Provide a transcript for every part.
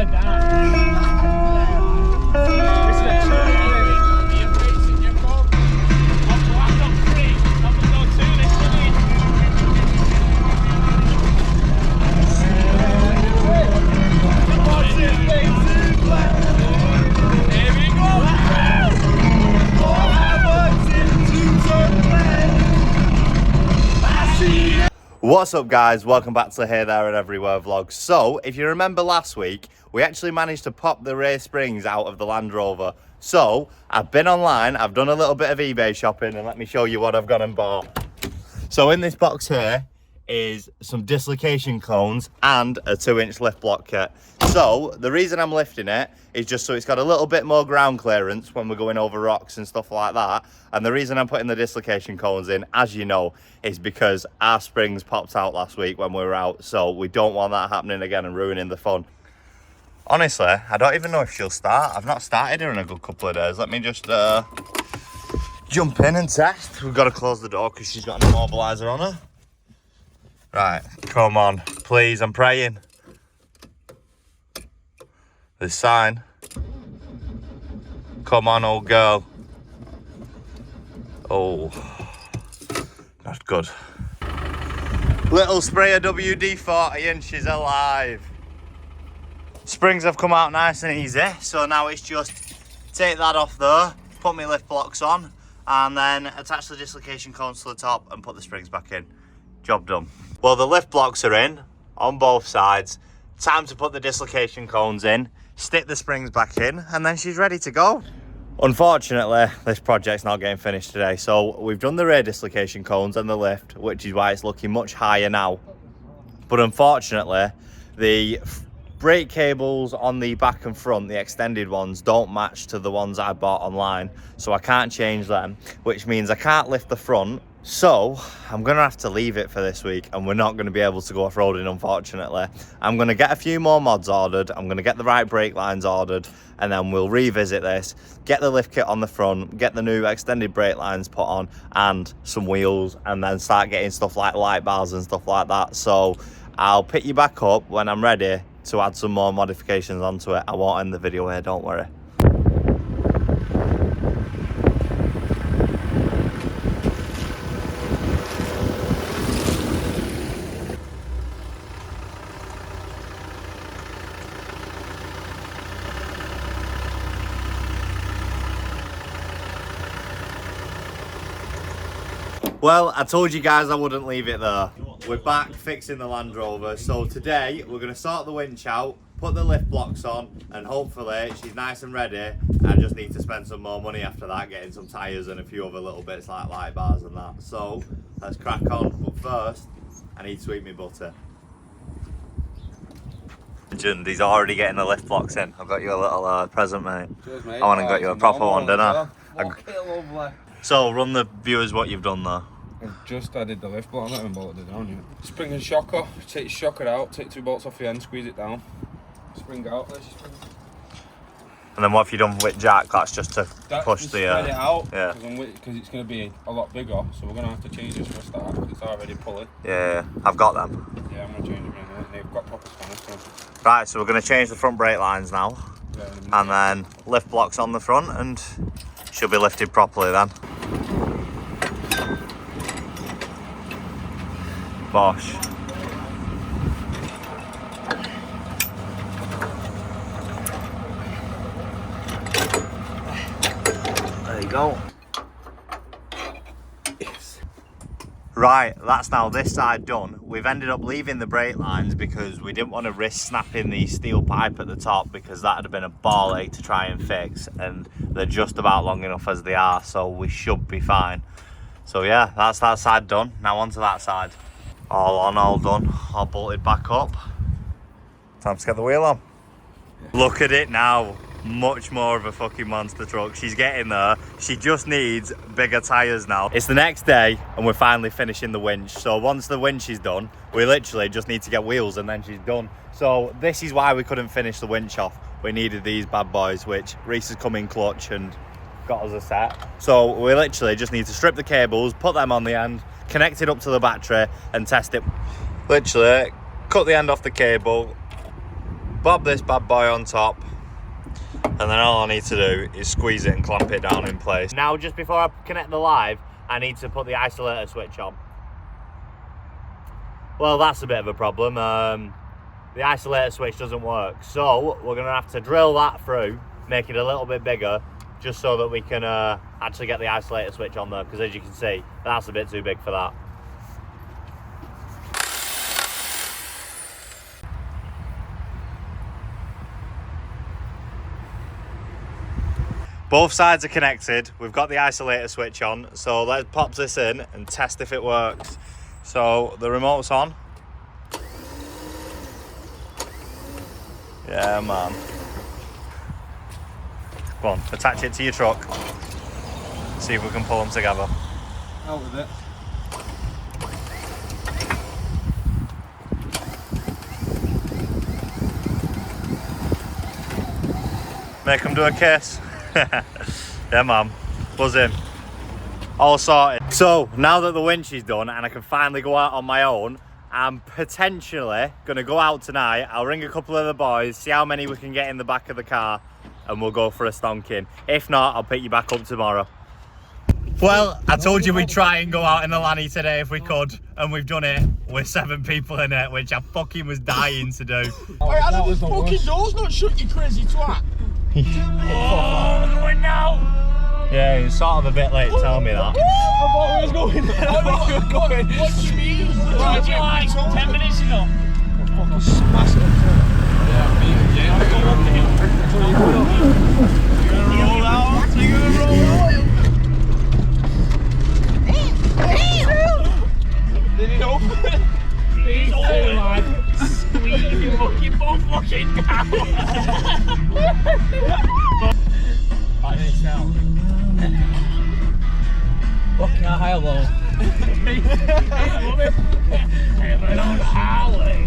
like that. What's up guys, welcome back to Here, There and Everywhere vlog. So, if you remember last week, we actually managed to pop the rear springs out of the Land Rover. So, I've been online, I've done a little bit of eBay shopping, and let me show you what I've gone and bought. So in this box here is some dislocation cones and a 2-inch lift block kit. So, the reason I'm lifting it is just so it's got a little bit more ground clearance when we're going over rocks and stuff like that. And the reason I'm putting the dislocation cones in, as you know, is because our springs popped out last week when we were out. So we don't want that happening again and ruining the fun. Honestly, I don't even know if she'll start. I've not started her in a good couple of days. Let me just jump in and test. We've got to close the door because she's got an immobiliser on her. Right, come on, please, I'm praying. This sign. Come on, old girl. Oh, not good. Little sprayer WD-40 and she's alive. Springs have come out nice and easy, so now it's just take that off there, put my lift blocks on, and then attach the dislocation cones to the top and put the springs back in. Job done. Well, the lift blocks are in on both sides. Time to put the dislocation cones in, stick the springs back in, and then she's ready to go. Unfortunately, this project's not getting finished today, so we've done the rear dislocation cones and the lift, which is why it's looking much higher now. But unfortunately, the brake cables on the back and front, the extended ones, don't match to the ones I bought online, so I can't change them, which means I can't lift the front. So I'm gonna have to leave it for this week, and we're not going to be able to go off-roading, unfortunately. I'm going to get a few more mods ordered, I'm going to get the right brake lines ordered, and then we'll revisit this, get the lift kit on the front, get the new extended brake lines put on, and some wheels, and then start getting stuff like light bars and stuff like that. So I'll pick you back up when I'm ready to add some more modifications onto it. I won't end the video here, don't worry. Well, I told you guys I wouldn't leave it there. We're back fixing the Land Rover. So today, we're going to sort the winch out, put the lift blocks on, and hopefully she's nice and ready. I just need to spend some more money after that, getting some tyres and a few other little bits like light bars and that. So, let's crack on. But first, I need to eat my butter. He's already getting the lift blocks in. I've got you a little present, mate. Cheers, mate. I went and got you a proper one, didn't I? So, run the viewers what you've done there. I've just added the lift block, I haven't bolted it down yet. Spring and shocker, take the shocker out, take 2 bolts off the end, squeeze it down. Spring out, there's your spring. And then what have you done with jack? That's just to push the... spread it out, yeah. Because it's going to be a lot bigger, so we're going to have to change this for a start, because it's already pulling. Yeah, I've got them. Yeah, I'm going to change them in a minute. They've got proper spanners, so. Right, so we're going to change the front brake lines now. Yeah, and then lift blocks on the front, and she'll be lifted properly then. Bosh. There you go. Yes. Right, that's now this side done. We've ended up leaving the brake lines because we didn't want to risk snapping the steel pipe at the top, because that would have been a ball ache to try and fix, and they're just about long enough as they are, so we should be fine. So yeah, that's that side done. Now onto that side. All on, all done, all bolted back up. Time to get the wheel on. Yeah. Look at it now. Much more of a fucking monster truck. She's getting there. She just needs bigger tyres now. It's the next day and we're finally finishing the winch. So once the winch is done, we literally just need to get wheels and then she's done. So this is why we couldn't finish the winch off. We needed these bad boys, which Reese has come in clutch and got us a set. So we literally just need to strip the cables, put them on the end, connect it up to the battery and test it. Literally cut the end off the cable, bob this bad boy on top, and then all I need to do is squeeze it and clamp it down in place. Now, just before I connect the live, I need to put the isolator switch on. Well, that's a bit of a problem. The isolator switch doesn't work, so we're gonna have to drill that through, make it a little bit bigger, just so that we can actually get the isolator switch on there, because as you can see, that's a bit too big for that. Both sides are connected. We've got the isolator switch on, so let's pop this in and test if it works. So the remote's on. Yeah, man. Come on, attach it to your truck. See if we can pull them together. Out with it. Make them do a kiss. Yeah, man. Buzz in. All sorted. So now that the winch is done and I can finally go out on my own, I'm potentially gonna go out tonight. I'll ring a couple of the boys, see how many we can get in the back of the car, and we'll go for a stonking. If not, I'll pick you back up tomorrow. Well, I told you we'd try and go out in the Lanny today if we could, and we've done it with 7 people in it, which I fucking was dying to do. Hey, Adam, the fucking door's not shut, you crazy twat. Oh, we're going now. Yeah, it's sort of a bit late telling me that. I thought we was going. What do you mean? What did you like 10 minutes ago? Fucking smash it. Yeah, me and Jay. You're gonna roll out. You're gonna roll out. Did he open it? He's all like, squeeze you fucking both fucking down. Like this now. Fucking high low. Heaven on highway.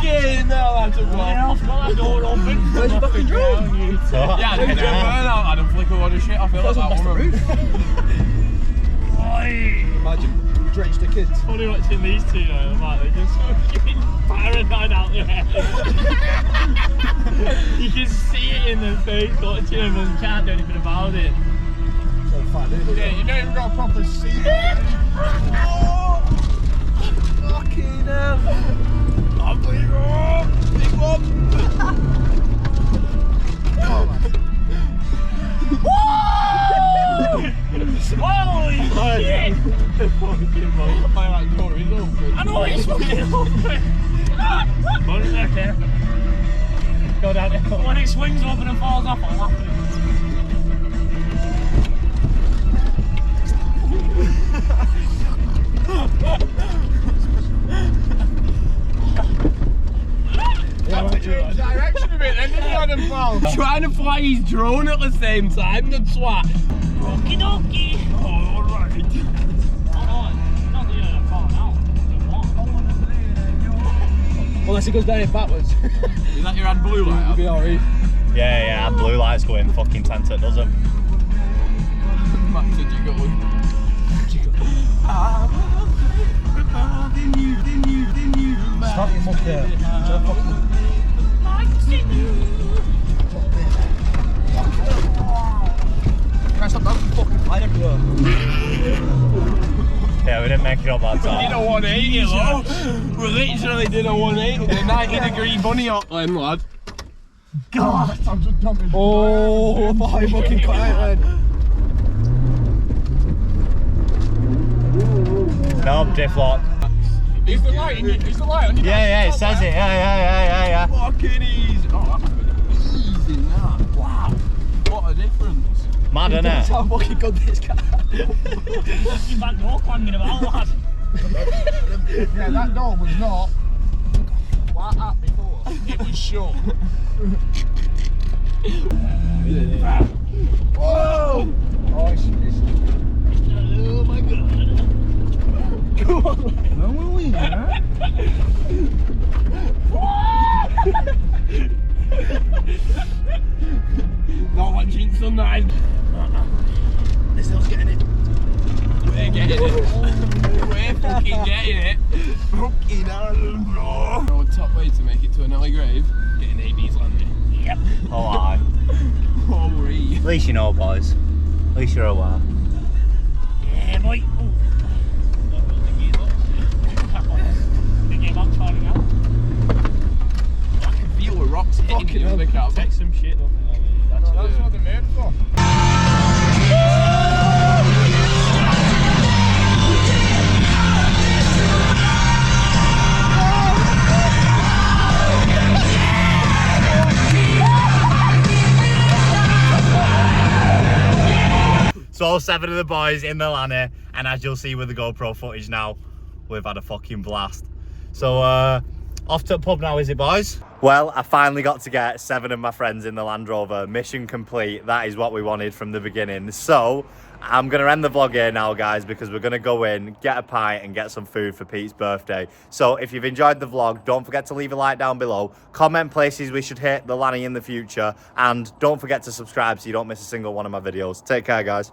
Okay, now. That's a Well, I've got that door open. Where's the fucking drone? Yeah, I didn't burn out. I don't flick a lot of shit. I feel like that woman. Imagine, drenched the kids. Funny watching these two though, like they're just fucking paranoid out there. You can see it in their face watching them and can't do anything about it. So fat, isn't it? Yeah, you don't even got a proper seat. Fucking hell. I'm big one. Holy shit! My door is open. I know it's fucking open! Go in there, Kev. Go down there. When it swings open and falls off, I'll laugh at it. Direction a bit, then did Adam fall? Trying to fly his drone at the same time, the twat. Okie dokie. Oh, alright. Oh no, not the falling out. Unless it goes down it backwards. Is that your hand blue light? You'll be alright. Yeah, that blue light's going fucking tent, it doesn't. Max said you got one. Start him up there. Can I stop that fucking flying everywhere? Yeah, we didn't make it up that We did time. a 180 though. We literally did a 180. The 90-degree bunny hop then, lad. God! I'm just jumping. Oh, I thought I fucking cut out then. No, drift lock. Is the light on your Yeah, it says it. Yeah. Fucking easy. Oh, that's been easy now. Wow. What a difference. Mad, innit? That's how fucking good this car. Fucking back door clanging about, lad. Yeah, that door was not like that before. It was shut. Whoa! Oh, it's Oh my god. Come on. Where were we, man? Not watching sunrise. This hill's getting it. We're getting it. down to the floor. No top way to make it to an early grave. Getting AB's landing. Yep. Oh, aye. Holy. At least you know, boys. At least you're aware. Yeah, boy. Oh. The gearbox falling out. I can feel the rocks hitting in the cab. Take some shit up there. That's what they're made for. So all 7 of the boys in the Lanny, and as you'll see with the GoPro footage now, we've had a fucking blast. So off to the pub now, is it, boys? Well, I finally got to get 7 of my friends in the Land Rover. Mission complete. That is what we wanted from the beginning. So I'm going to end the vlog here now, guys, because we're going to go in, get a pint and get some food for Pete's birthday. So if you've enjoyed the vlog, don't forget to leave a like down below. Comment places we should hit the Lanny in the future. And don't forget to subscribe so you don't miss a single one of my videos. Take care, guys.